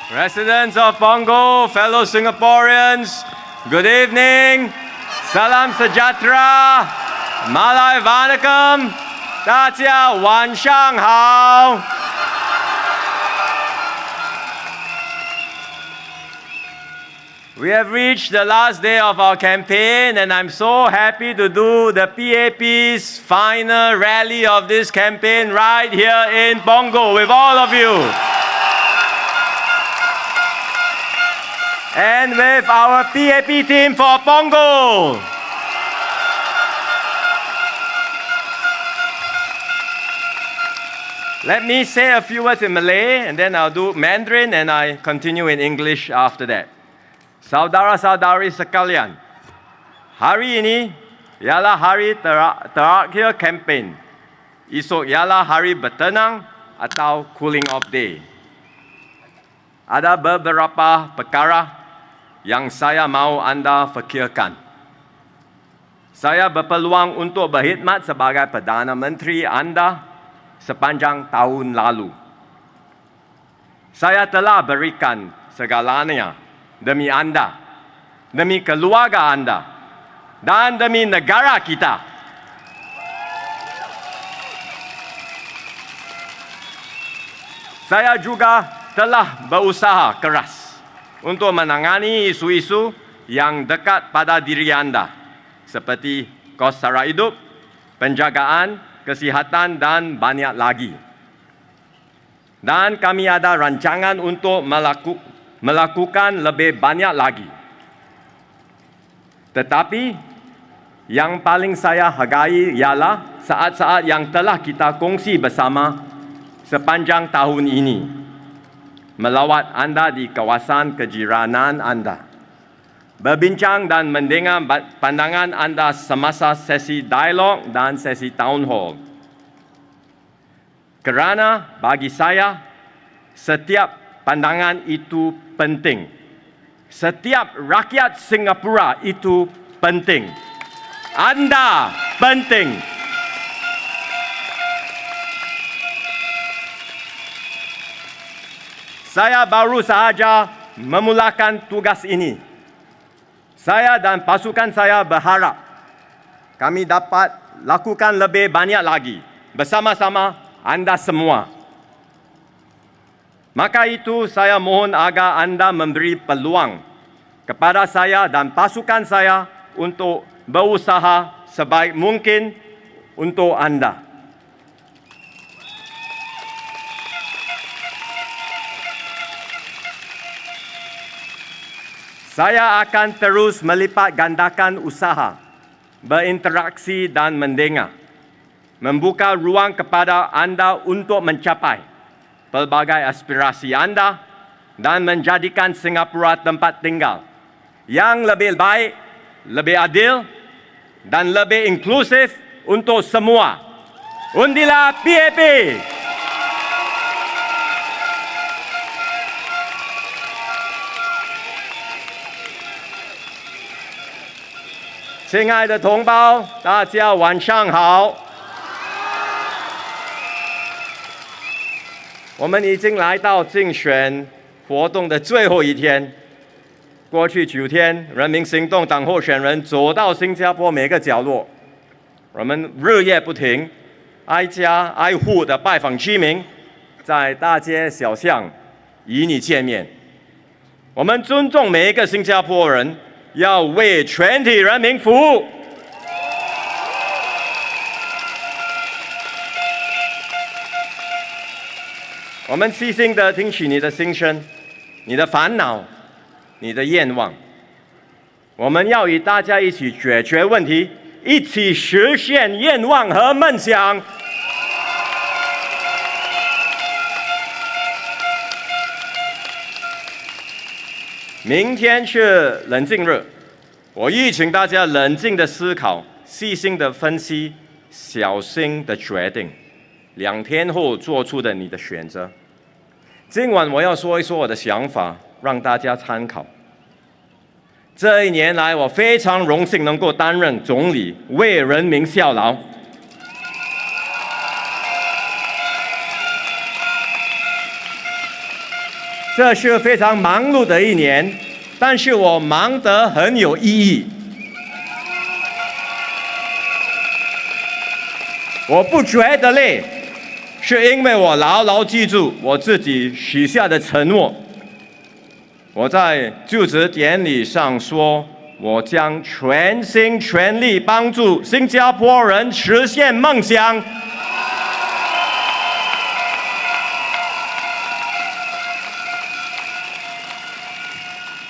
Residents of Punggol, fellow Singaporeans, good evening. Salam sejahtera. Malay vanakkam. 大家晚上好。We have reached the last day of our campaign, and I'm so happy to do the PAP's final rally of this campaign right here in Punggol with all of you. And with our PAP team for Punggol. Let me say a few words in Malay, and then I'll do Mandarin, and I continue in English after that. Saudara-saudari sekalian, hari ini ialah hari terakhir kempen. Esok ialah hari bertenang atau cooling off day. Ada beberapa perkara yang saya mahu anda fikirkan. Saya berpeluang untuk berkhidmat sebagai Perdana Menteri anda sepanjang tahun lalu. Saya telah berikan segalanya demi anda, demi keluarga anda, dan demi negara kita. Saya juga telah berusaha keras untuk menangani isu-isu yang dekat pada diri anda, seperti kos sara hidup, penjagaan, kesihatan, dan banyak lagi. Dan kami ada rancangan untuk melakukan lebih banyak lagi. Tetapi yang paling saya hargai ialah saat-saat yang telah kita kongsi bersama sepanjang tahun ini. Melawat anda di kawasan kejiranan anda. Berbincang dan mendengar pandangan anda semasa sesi dialog dan sesi town hall. Kerana bagi saya, setiap pandangan itu penting. Setiap rakyat Singapura itu penting. Anda penting. Saya baru sahaja memulakan tugas ini. Saya dan pasukan saya berharap kami dapat lakukan lebih banyak lagi bersama-sama anda semua. Maka itu saya mohon agar anda memberi peluang kepada saya dan pasukan saya untuk berusaha sebaik mungkin untuk anda. Saya akan terus melipat gandakan usaha, berinteraksi dan mendengar, membuka ruang kepada anda untuk mencapai pelbagai aspirasi anda dan menjadikan Singapura tempat tinggal yang lebih baik, lebih adil dan lebih inklusif untuk semua. Undilah PAP! 亲爱的同胞，大家晚上好。我们已经来到竞选活动的最后一天。过去9天，人民行动党候选人走到新加坡每个角落，我们日夜不停，挨家挨户的拜访居民，在大街小巷与你见面。我们尊重每一个新加坡人。 要为全体人民服务。我们细心地听取你的心声、你的烦恼、你的愿望。我们要与大家一起解决问题，一起实现愿望和梦想。 明天是冷静日，我预请大家冷静的思考，细心的分析，小心的决定，2天后做出的你的选择。今晚我要说一说我的想法，让大家参考。这1年来，我非常荣幸能够担任总理，为人民效劳。这是非常忙碌的一年，但是我忙得很有意义。我不觉得累，是因为我牢牢记住我自己许下的承诺。我在就职典礼上说，我将全心全力帮助新加坡人实现梦想。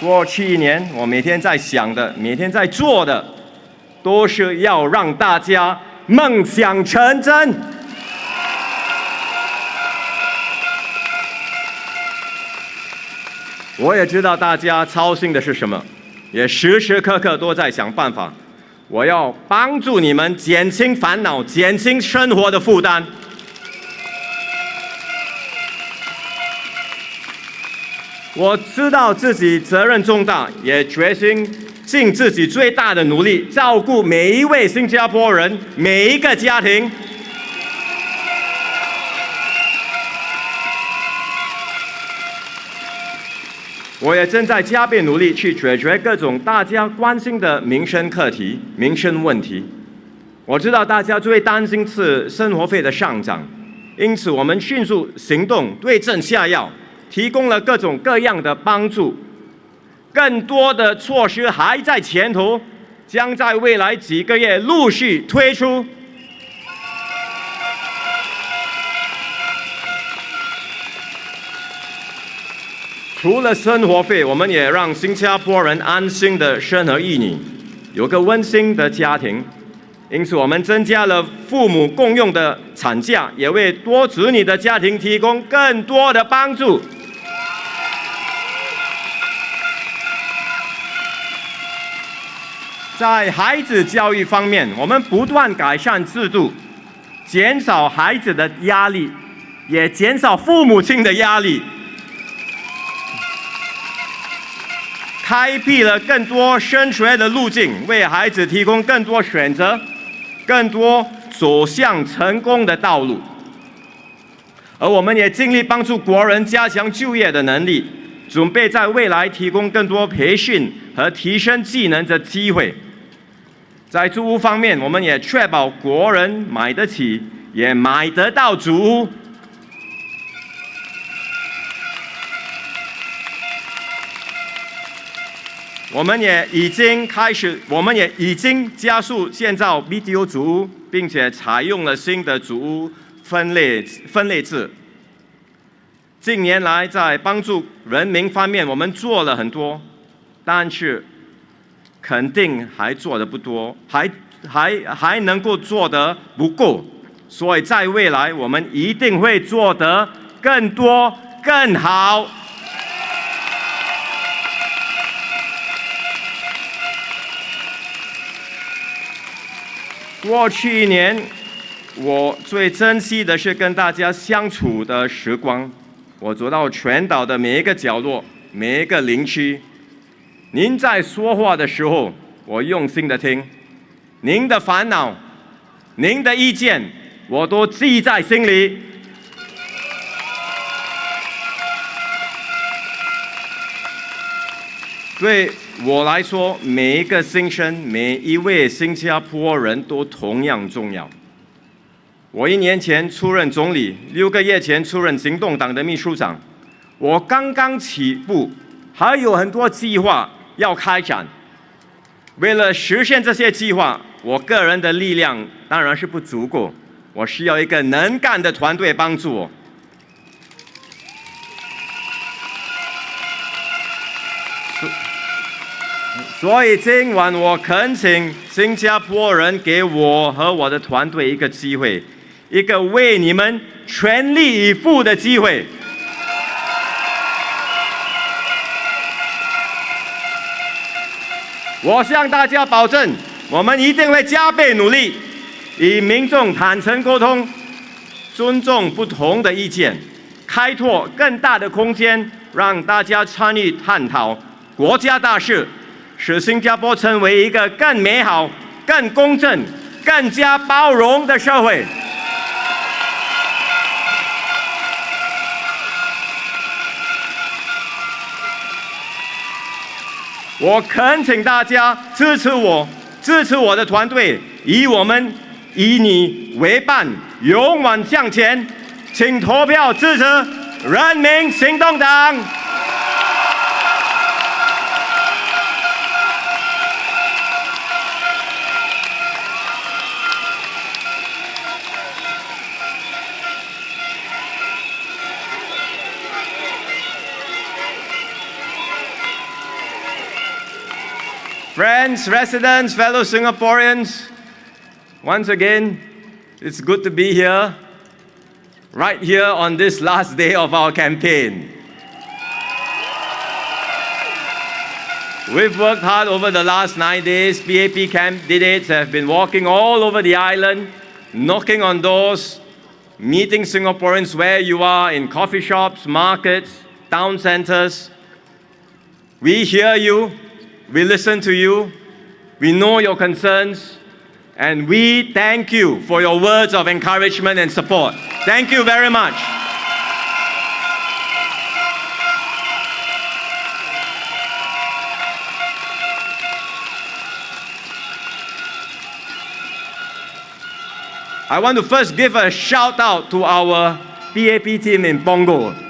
过去一年，我每天在想的，每天在做的，都是要让大家梦想成真。我也知道大家操心的是什么，也时时刻刻都在想办法。我要帮助你们减轻烦恼，减轻生活的负担。我知道自己责任重大，也决心尽自己最大的努力，照顾每一位新加坡人，每一个家庭。我也正在加倍努力去解决各种大家关心的民生课题、民生问题。我知道大家最担心是生活费的上涨，因此我们迅速行动，对症下药，提供了各种各样的帮助。更多的措施还在前头，将在未来几个月陆续推出。除了生活费，我们也让新加坡人安心的生儿育女，有个温馨的家庭。因此，我们增加了父母共用的产假，也为多子女的家庭提供更多的帮助。在孩子教育方面，我们不断改善制度，减少孩子的压力，也减少父母亲的压力。开辟了更多升学的路径，为孩子提供更多选择，更多走向成功的道路。而我们也尽力帮助国人加强就业的能力，准备在未来提供更多培训和提升技能的机会。在住屋方面，我们也确保国人买得起，也买得到住屋。我们也已经加速建造 BTO 组屋，并且采用了新的组屋分类制。近年来，在帮助人民方面，我们做了很多，但是肯定还做得不多，还能够做得不够。所以在未来，我们一定会做得更多、更好。过去一年，我最珍惜的是跟大家相处的时光。我走到全岛的每一个角落，每一个邻居。您在说话的时候，我用心的听。您的烦恼，您的意见，我都记在心里。对我来说，每一个新生，每一位新加坡人都同样重要。我1年前出任总理，6个月前出任行动党的秘书长。我刚刚起步，还有很多计划要开展。为了实现这些计划，我个人的力量当然是不足够，我需要一个能干的团队帮助我。所以今晚我恳请新加坡人给我和我的团队一个机会，一个为你们全力以赴的机会。我向大家保证，我们一定会加倍努力，与民众坦诚沟通，尊重不同的意见，开拓更大的空间，让大家参与探讨国家大事，使新加坡成为一个更美好、更公正、更加包容的社会。我恳请大家支持我，支持我的团队，以你为伴，勇往向前。请投票支持人民行动党。Friends, residents, fellow Singaporeans, once again, it's good to be here, right here on this last day of our campaign. We've worked hard over the last 9 days. PAP candidates have been walking all over the island, knocking on doors, meeting Singaporeans where you are in coffee shops, markets, town centers. We hear you. We listen to you, we know your concerns, and we thank you for your words of encouragement and support. Thank you very much. I want to first give a shout out to our PAP team in Punggol.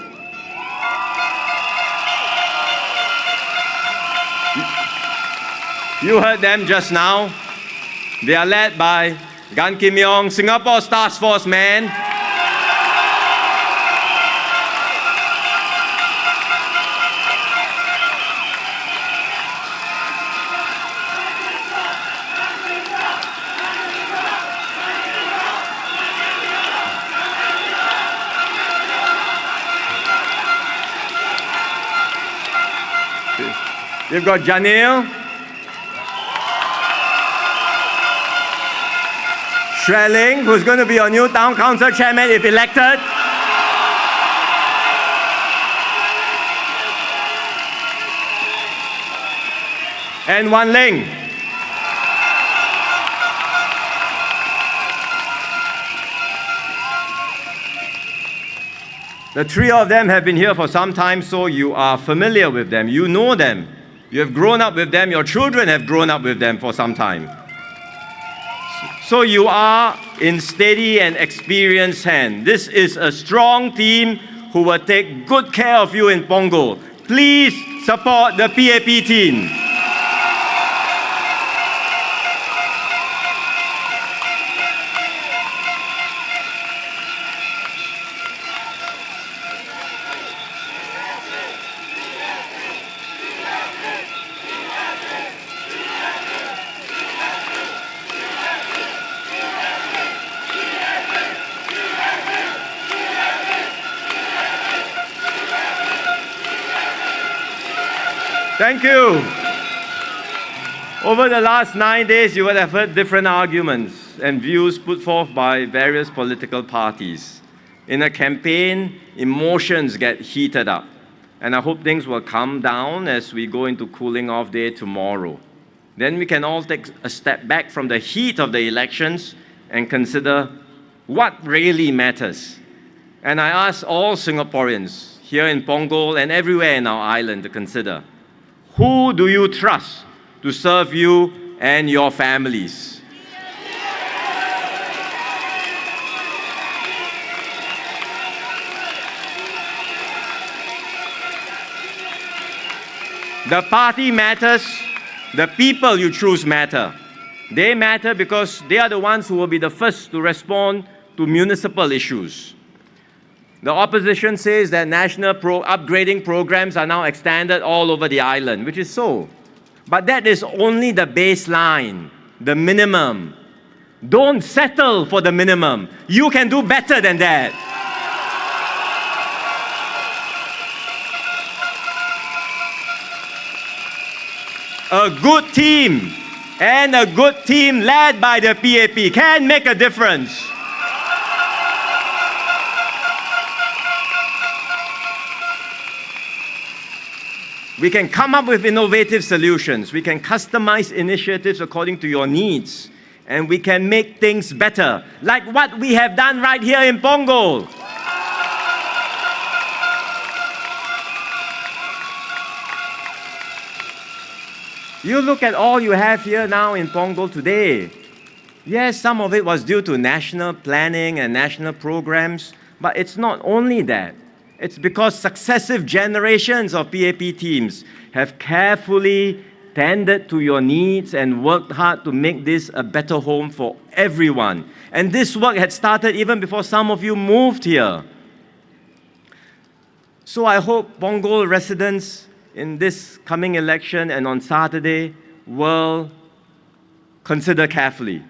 You heard them just now. They are led by Gan Kim Yong, Singapore's Task Force man. You've got Janil, Shreling, who's going to be your new town council chairman if elected. And Wan Ling. The three of them have been here for some time, so you are familiar with them. You know them. You have grown up with them. Your children have grown up with them for some time. So you are in steady and experienced hands. This is a strong team who will take good care of you in Punggol. Please support the PAP team. Thank you. Over the last 9 days, you would have heard different arguments and views put forth by various political parties. In a campaign, emotions get heated up, and I hope things will calm down as we go into cooling off day tomorrow. Then we can all take a step back from the heat of the elections and consider what really matters. And I ask all Singaporeans here in Punggol and everywhere in our island to consider, who do you trust to serve you and your families? The party matters, the people you choose matter. They matter because they are the ones who will be the first to respond to municipal issues. The opposition says that national upgrading programs are now extended all over the island, which is so. But that is only the baseline, the minimum. Don't settle for the minimum. You can do better than that. A good team and a good team led by the PAP can make a difference. We can come up with innovative solutions. We can customize initiatives according to your needs. And we can make things better, like what we have done right here in Punggol. You look at all you have here now in Punggol today. Yes, some of it was due to national planning and national programs, but it's not only that. It's because successive generations of PAP teams have carefully tended to your needs and worked hard to make this a better home for everyone. And this work had started even before some of you moved here. So I hope Punggol residents in this coming election and on Saturday will consider carefully.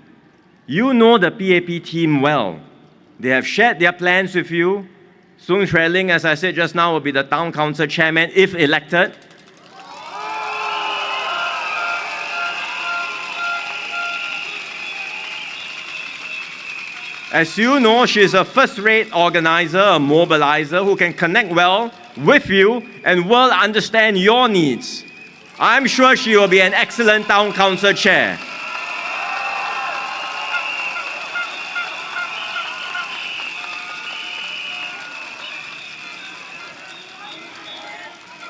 You know the PAP team well. They have shared their plans with you. Soon Shui Ling, as I said just now, will be the town council chairman if elected. As you know, she is a first-rate organizer, a mobilizer who can connect well with you and will understand your needs. I'm sure she will be an excellent town council chair.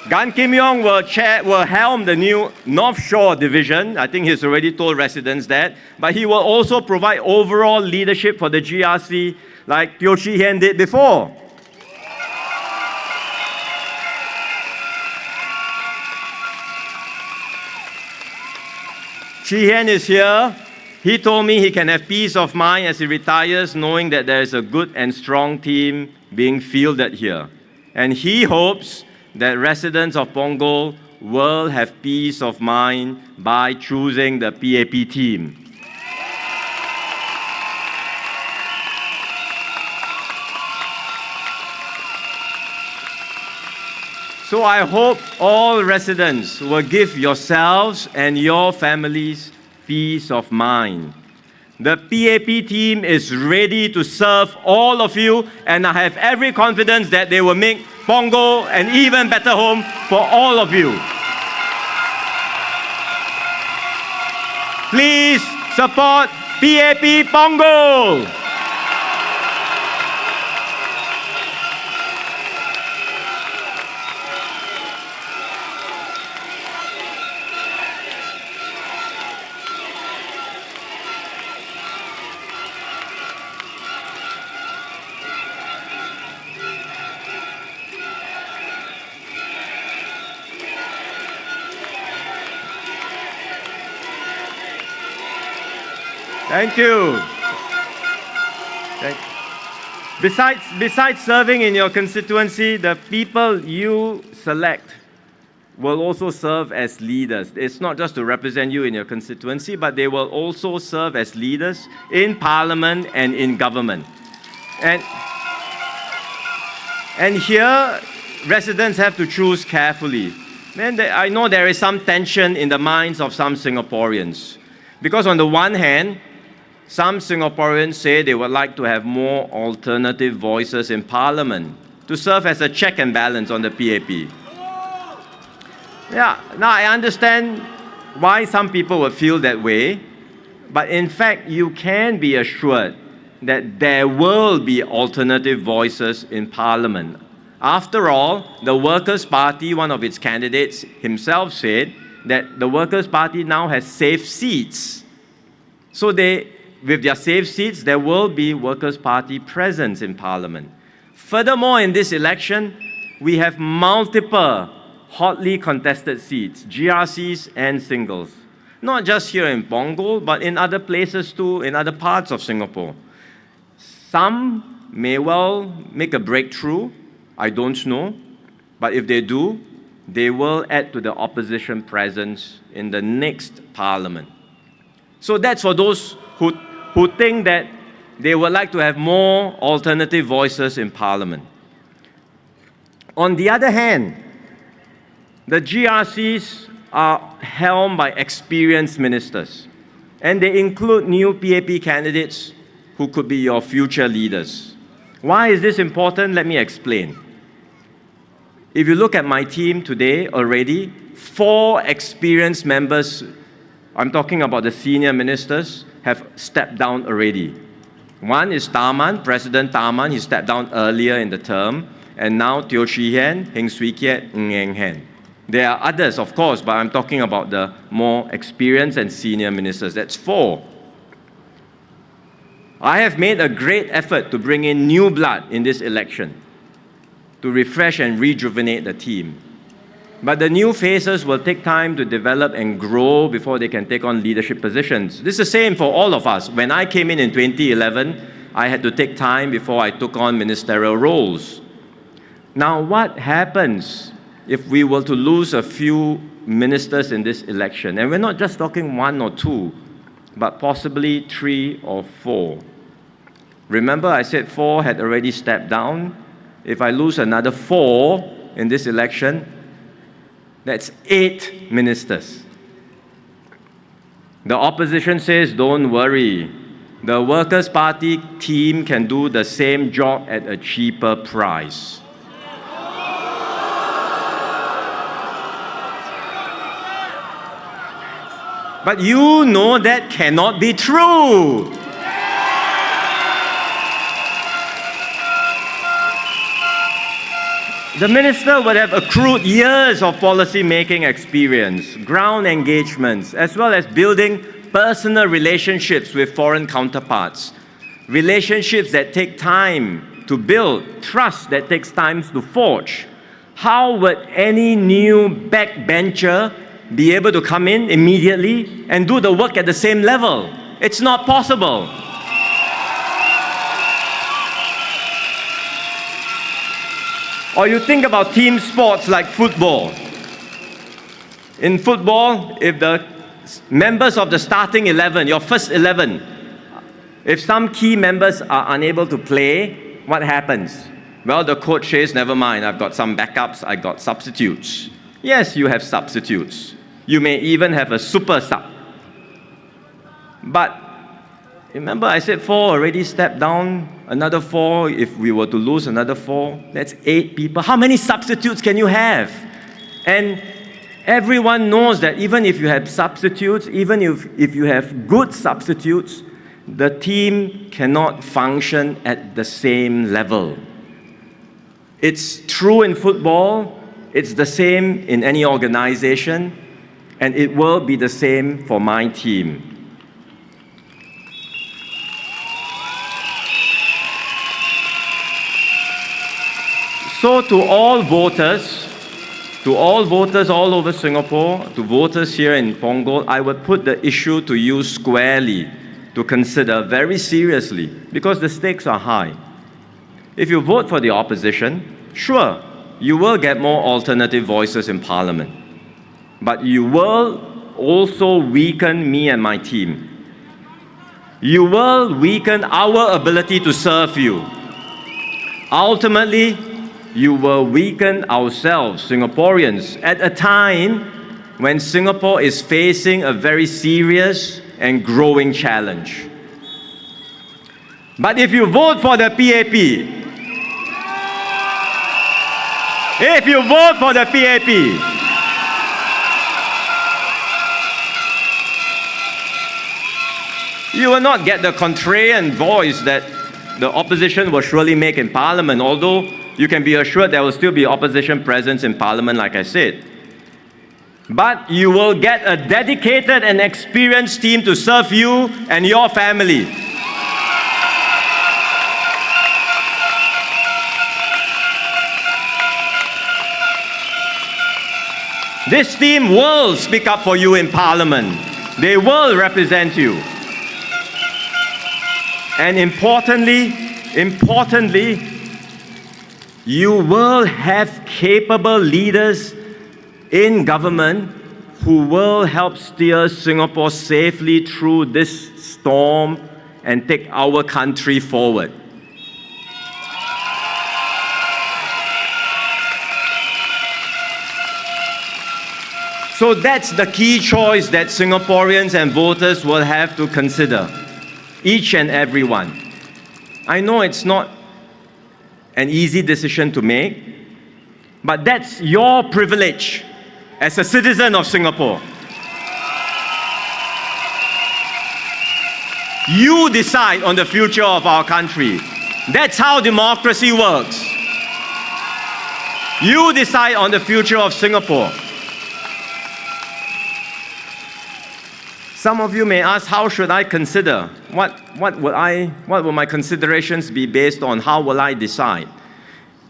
Gan Kim Yong will helm the new North Shore Division. I think he's already told residents that. But he will also provide overall leadership for the GRC like Teo Chee Hean did before. Chee Hean is here. He told me he can have peace of mind as he retires, knowing that there is a good and strong team being fielded here. And he hopes that residents of Punggol will have peace of mind by choosing the PAP team. So I hope all residents will give yourselves and your families peace of mind. The PAP team is ready to serve all of you, and I have every confidence that they will make Punggol an even better home for all of you. Please support PAP Punggol. Thank you. Besides serving in your constituency, the people you select will also serve as leaders. It's not just to represent you in your constituency, but they will also serve as leaders in parliament and in government. And here, residents have to choose carefully. I know there is some tension in the minds of some Singaporeans. Because on the one hand, some Singaporeans say they would like to have more alternative voices in Parliament to serve as a check and balance on the PAP. Yeah, now I understand why some people would feel that way, but in fact, you can be assured that there will be alternative voices in Parliament. After all, the Workers' Party, one of its candidates himself said that the Workers' Party now has safe seats. So with their safe seats, there will be Workers' Party presence in Parliament. Furthermore, in this election, we have multiple hotly contested seats, GRCs and singles. Not just here in Punggol, but in other places too, in other parts of Singapore. Some may well make a breakthrough, I don't know, but if they do, they will add to the opposition presence in the next Parliament. So that's for those who think that they would like to have more alternative voices in Parliament. On the other hand, the GRCs are helmed by experienced ministers, and they include new PAP candidates who could be your future leaders. Why is this important? Let me explain. If you look at my team today already, 4 experienced members, I'm talking about the senior ministers, have stepped down already. One is Taman, President Taman. He stepped down earlier in the term. And now Teo Chee Hean, Heng Swee Keat, Ng Eng Hen. There are others, of course, but I'm talking about the more experienced and senior ministers. That's 4. I have made a great effort to bring in new blood in this election, to refresh and rejuvenate the team. But the new faces will take time to develop and grow before they can take on leadership positions. This is the same for all of us. When I came in 2011, I had to take time before I took on ministerial roles. Now, what happens if we were to lose a few ministers in this election? And we're not just talking 1 or 2, but possibly 3 or 4. Remember, I said 4 had already stepped down. If I lose another 4 in this election, that's 8 ministers. The opposition says, don't worry. The Workers' Party team can do the same job at a cheaper price. But you know that cannot be true. The minister would have accrued years of policy-making experience, ground engagements, as well as building personal relationships with foreign counterparts. Relationships that take time to build, trust that takes time to forge. How would any new backbencher be able to come in immediately and do the work at the same level? It's not possible. Or you think about team sports like football. In football, if the members of the starting 11, your first 11, if some key members are unable to play, what happens? Well, the coach says, never mind, I've got some backups, I've got substitutes. Yes, you have substitutes. You may even have a super sub. But remember, I said 4 already stepped down, another 4, if we were to lose another 4, that's 8 people. How many substitutes can you have? And everyone knows that even if you have substitutes, even if you have good substitutes, the team cannot function at the same level. It's true in football, it's the same in any organization, and it will be the same for my team. So to all voters all over Singapore, to voters here in Punggol, I would put the issue to you squarely to consider very seriously, because the stakes are high. If you vote for the opposition, sure, you will get more alternative voices in Parliament. But you will also weaken me and my team. You will weaken our ability to serve you. Ultimately, you will weaken ourselves, Singaporeans, at a time when Singapore is facing a very serious and growing challenge. But if you vote for the PAP, you will not get the contrarian voice that the opposition will surely make in Parliament, although you can be assured there will still be opposition presence in Parliament, like I said. But you will get a dedicated and experienced team to serve you and your family. This team will speak up for you in Parliament. They will represent you. And importantly, you will have capable leaders in government who will help steer Singapore safely through this storm and take our country forward. So that's the key choice that Singaporeans and voters will have to consider, each and every one. I know it's not an easy decision to make, but that's your privilege as a citizen of Singapore. You decide on the future of our country. That's how democracy works. You decide on the future of Singapore. Some of you may ask, how should I consider? What will my considerations be based on? How will I decide?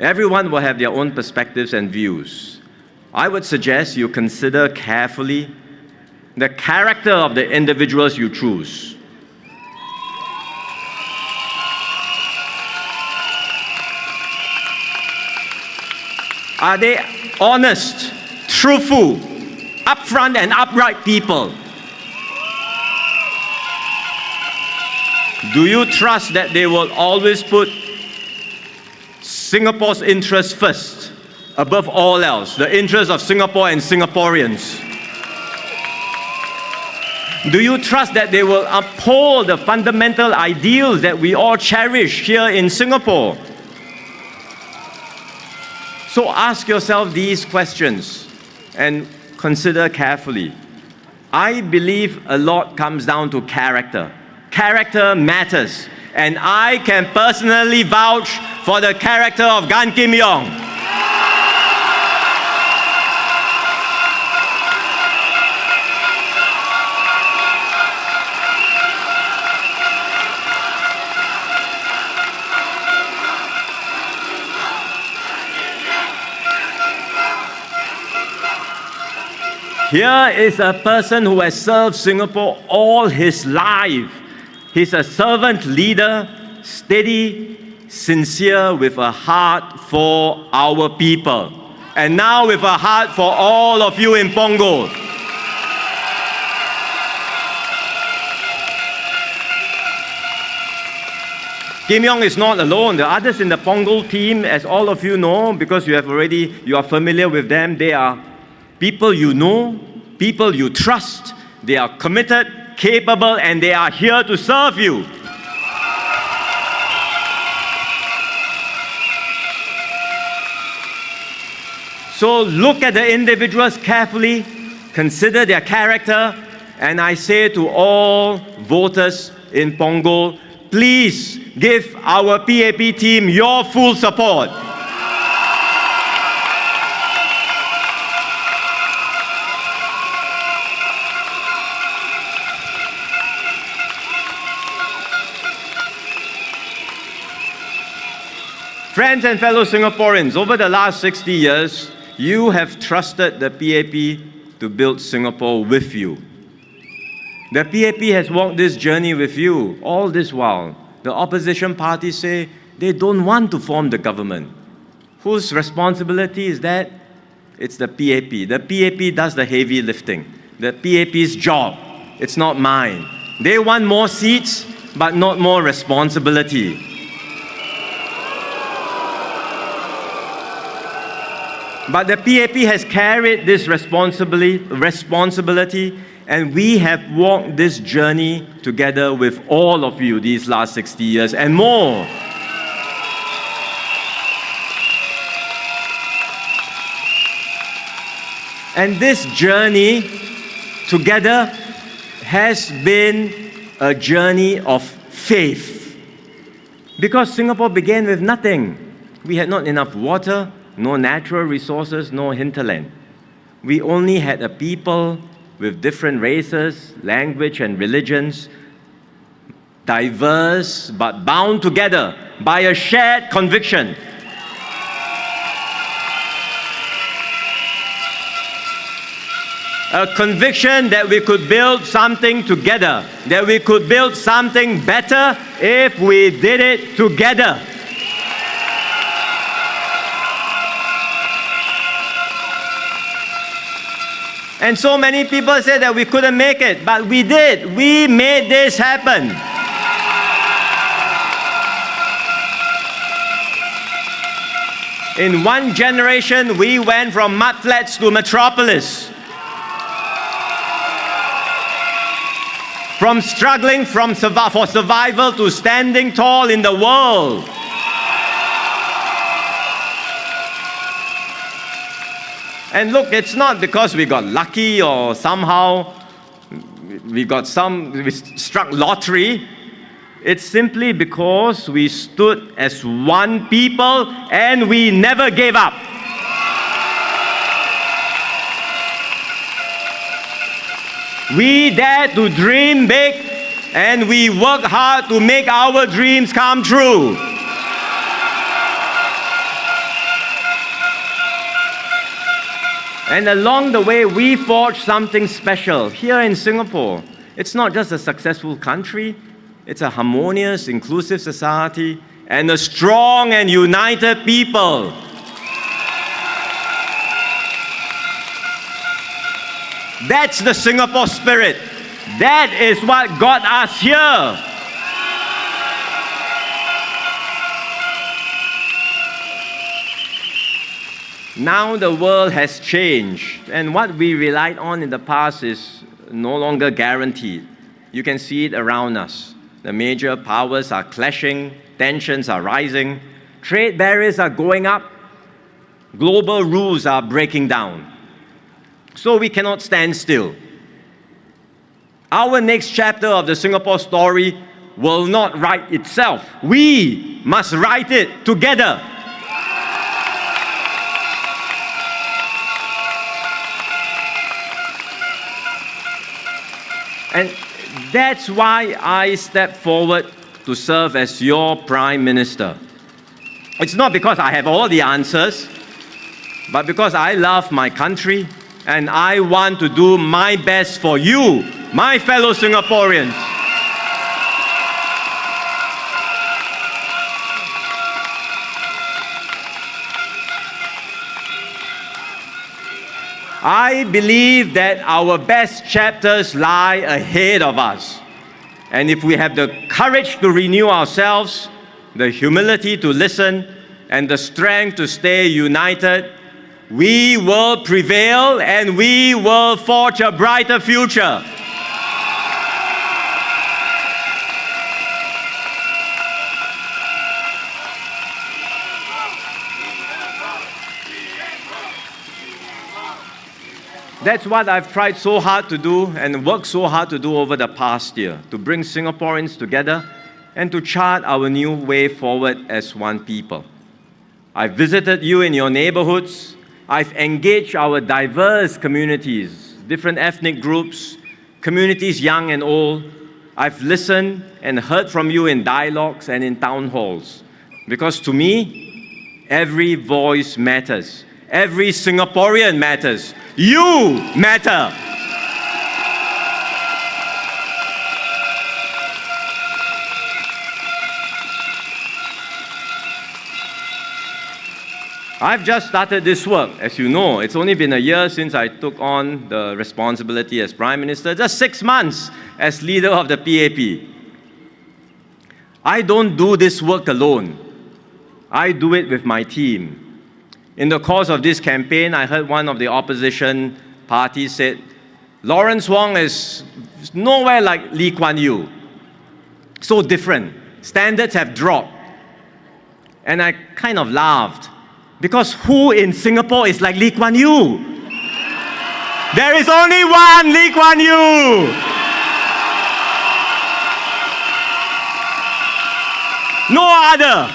Everyone will have their own perspectives and views. I would suggest you consider carefully the character of the individuals you choose. Are they honest, truthful, upfront and upright people? Do you trust that they will always put Singapore's interests first, above all else, the interests of Singapore and Singaporeans? Do you trust that they will uphold the fundamental ideals that we all cherish here in Singapore? So ask yourself these questions and consider carefully. I believe a lot comes down to character. Character matters, and I can personally vouch for the character of Gan Kim Yong. Here is a person who has served Singapore all his life. He's a servant leader, steady, sincere, with a heart for our people. And now with a heart for all of you in Punggol. Kim Yong is not alone. The others in the Punggol team, as all of you know, because you are familiar with them, they are people you know, people you trust. They are committed, capable, and they are here to serve you. So look at the individuals carefully, consider their character, and I say to all voters in Punggol, please give our PAP team your full support. Friends and fellow Singaporeans, over the last 60 years, you have trusted the PAP to build Singapore with you. The PAP has walked this journey with you all this while. The opposition parties say they don't want to form the government. Whose responsibility is that? It's the PAP. The PAP does the heavy lifting. The PAP's job. It's not mine. They want more seats, but not more responsibility. But the PAP has carried this responsibility, and we have walked this journey together with all of you these last 60 years and more. And this journey together has been a journey of faith. Because Singapore began with nothing. We had not enough water, no natural resources, no hinterland. We only had a people with different races, language, and religions, diverse but bound together by a shared conviction. A conviction that we could build something together, that we could build something better if we did it together. And so many people say that we couldn't make it, but we did. We made this happen. In one generation, we went from mudflats to metropolis. From struggling for survival to standing tall in the world. And look, it's not because we got lucky or somehow we struck lottery. It's simply because we stood as one people and we never gave up. We dare to dream big, and we work hard to make our dreams come true. And along the way, we forged something special here in Singapore. It's not just a successful country, it's a harmonious, inclusive society and a strong and united people. That's the Singapore spirit. That is what got us here. Now the world has changed, and what we relied on in the past is no longer guaranteed. You can see it around us. The major powers are clashing, tensions are rising, trade barriers are going up, global rules are breaking down. So we cannot stand still. Our next chapter of the Singapore story will not write itself. We must write it together. And that's why I stepped forward to serve as your Prime Minister. It's not because I have all the answers, but because I love my country and I want to do my best for you, my fellow Singaporeans. I believe that our best chapters lie ahead of us. And if we have the courage to renew ourselves, the humility to listen, and the strength to stay united, we will prevail and we will forge a brighter future. That's what I've tried so hard to do and worked so hard to do over the past year, to bring Singaporeans together and to chart our new way forward as one people. I've visited you in your neighborhoods. I've engaged our diverse communities, different ethnic groups, communities young and old. I've listened and heard from you in dialogues and in town halls. Because to me, every voice matters. Every Singaporean matters. You matter. I've just started this work, as you know. It's only been a year since I took on the responsibility as Prime Minister, just 6 months as leader of the PAP. I don't do this work alone. I do it with my team. In the course of this campaign, I heard one of the opposition parties said, Lawrence Wong is nowhere like Lee Kuan Yew. So different. Standards have dropped. And I kind of laughed. Because who in Singapore is like Lee Kuan Yew? There is only one Lee Kuan Yew. No other.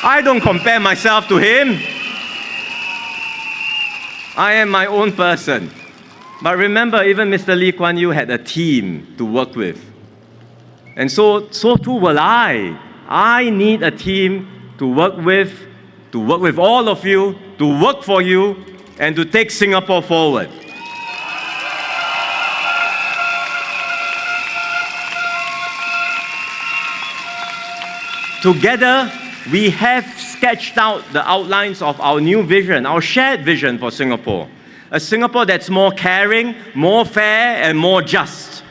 I don't compare myself to him. I am my own person. But remember, even Mr. Lee Kuan Yew had a team to work with. And so too will I. I need a team to work with all of you, to work for you, and to take Singapore forward. Together, we have sketched out the outlines of our new vision, our shared vision for Singapore. A Singapore that's more caring, more fair, and more just,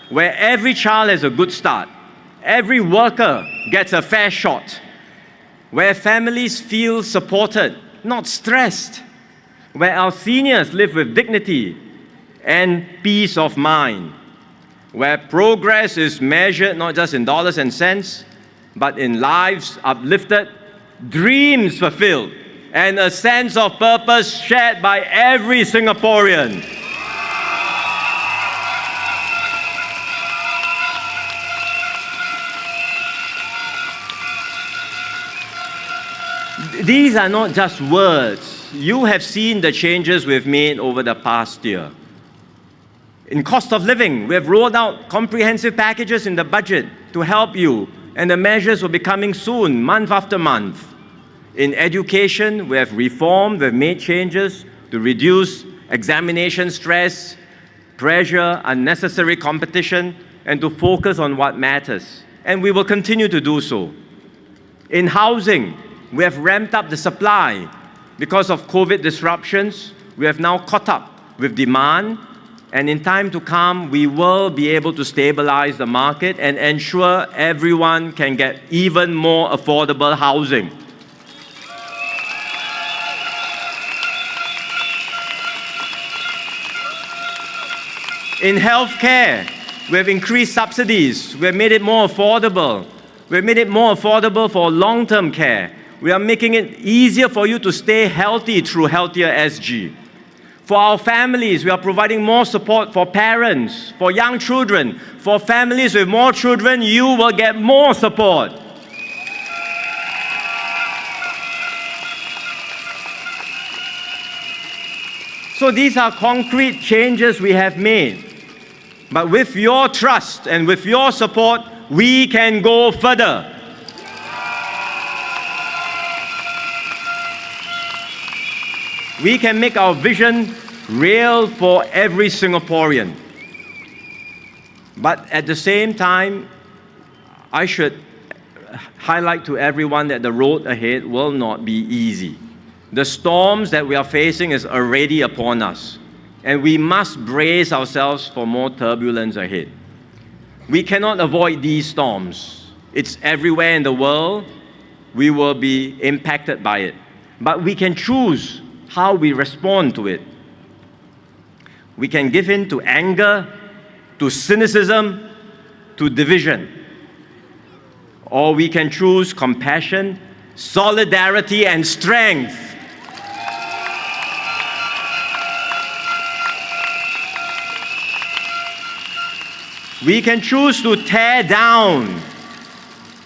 where every child has a good start, every worker gets a fair shot, where families feel supported, not stressed, where our seniors live with dignity and peace of mind, where progress is measured not just in dollars and cents, but in lives uplifted, dreams fulfilled, and a sense of purpose shared by every Singaporean. These are not just words. You have seen the changes we've made over the past year. In cost of living, we have rolled out comprehensive packages in the budget to help you, and the measures will be coming soon, month after month. In education, we have reformed, we have made changes to reduce examination stress, pressure, unnecessary competition, and to focus on what matters. And we will continue to do so. In housing, we have ramped up the supply. Because of COVID disruptions, we have now caught up with demand, and in time to come, we will be able to stabilize the market and ensure everyone can get even more affordable housing. In healthcare, we have increased subsidies. We have made it more affordable. We have made it more affordable for long-term care. We are making it easier for you to stay healthy through Healthier SG. For our families, we are providing more support for parents, for young children. For families with more children, you will get more support. So these are concrete changes we have made. But with your trust and with your support, we can go further. We can make our vision real for every Singaporean. But at the same time, I should highlight to everyone that the road ahead will not be easy. The storms that we are facing is already upon us, and we must brace ourselves for more turbulence ahead. We cannot avoid these storms. It's everywhere in the world. We will be impacted by it. But we can choose how we respond to it. We can give in to anger, to cynicism, to division. Or we can choose compassion, solidarity, and strength. We can choose to tear down,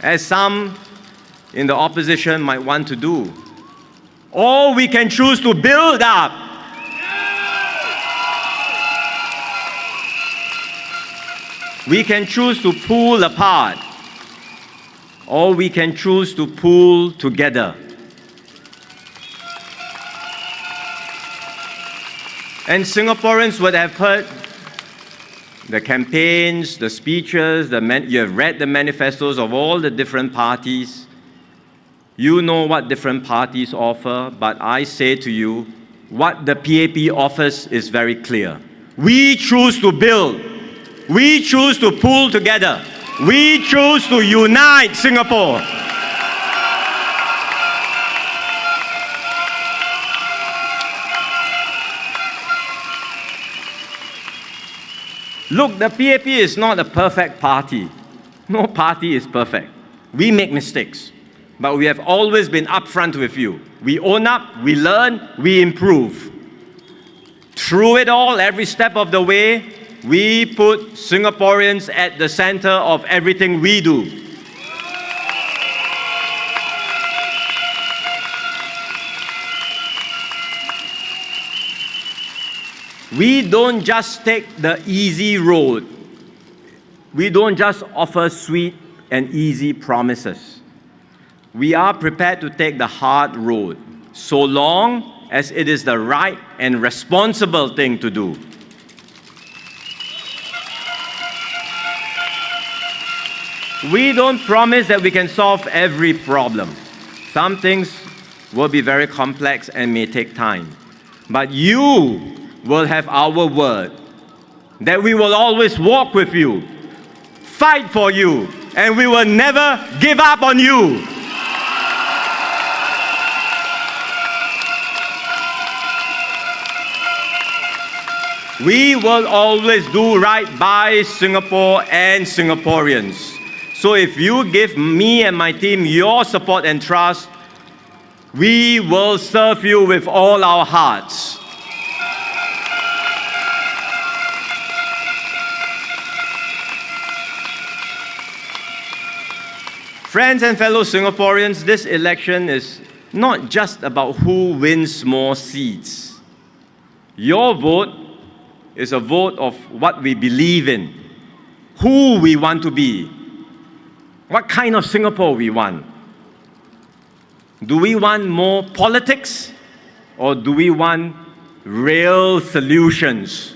as some in the opposition might want to do. Or we can choose to build up. We can choose to pull apart. Or we can choose to pull together. And Singaporeans would have heard the campaigns, the speeches, you have read the manifestos of all the different parties. You know what different parties offer, but I say to you, what the PAP offers is very clear. We choose to build. We choose to pull together. We choose to unite Singapore. Look, the PAP is not a perfect party. No party is perfect. We make mistakes, but we have always been upfront with you. We own up, we learn, we improve. Through it all, every step of the way, we put Singaporeans at the center of everything we do. We don't just take the easy road. We don't just offer sweet and easy promises. We are prepared to take the hard road, so long as it is the right and responsible thing to do. We don't promise that we can solve every problem. Some things will be very complex and may take time. But you will have our word that we will always walk with you, fight for you, and we will never give up on you. We will always do right by Singapore and Singaporeans. So if you give me and my team your support and trust, we will serve you with all our hearts. Friends and fellow Singaporeans, this election is not just about who wins more seats. Your vote is a vote of what we believe in, who we want to be, what kind of Singapore we want. Do we want more politics or do we want real solutions?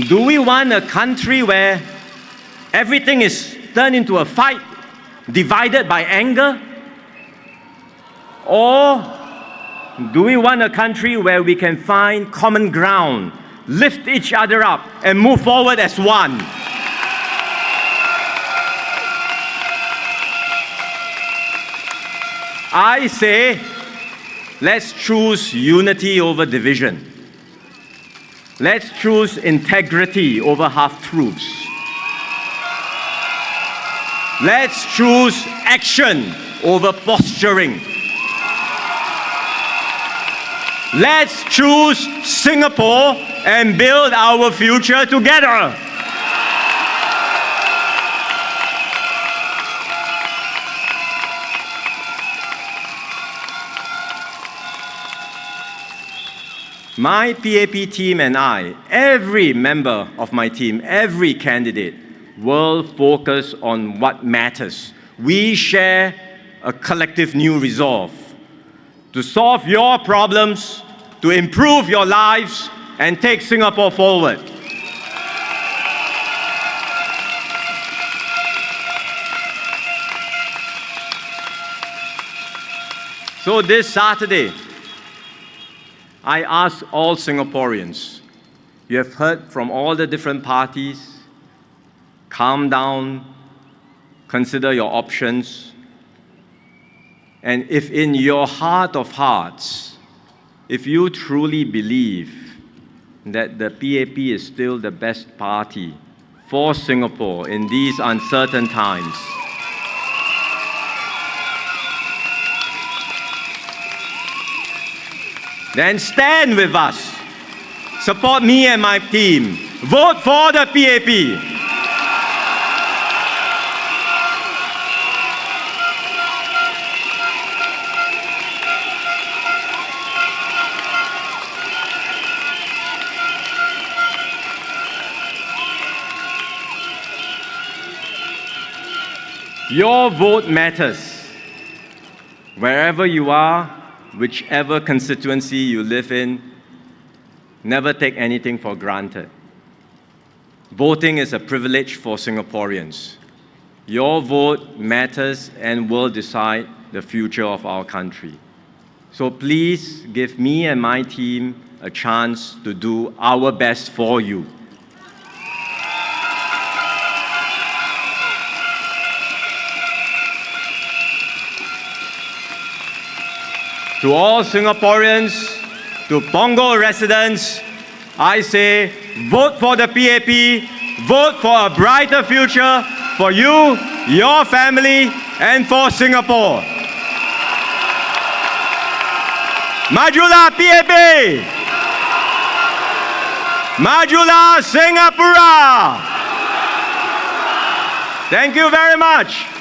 Do we want a country where everything is turned into a fight, divided by anger? Or do we want a country where we can find common ground, lift each other up, and move forward as one? I say, let's choose unity over division. Let's choose integrity over half-truths. Let's choose action over posturing. Let's choose Singapore and build our future together. My PAP team and I, every member of my team, every candidate, will focus on what matters. We share a collective new resolve to solve your problems, to improve your lives, and take Singapore forward. So this Saturday, I ask all Singaporeans, you have heard from all the different parties, calm down, consider your options, and if in your heart of hearts, if you truly believe that the PAP is still the best party for Singapore in these uncertain times, then stand with us. Support me and my team. Vote for the PAP. Your vote matters. Wherever you are, whichever constituency you live in, never take anything for granted. Voting is a privilege for Singaporeans. Your vote matters and will decide the future of our country. So please give me and my team a chance to do our best for you. To all Singaporeans, to Punggol residents, I say, vote for the PAP, vote for a brighter future for you, your family, and for Singapore. Majulah PAP! Majulah Singapura! Thank you very much.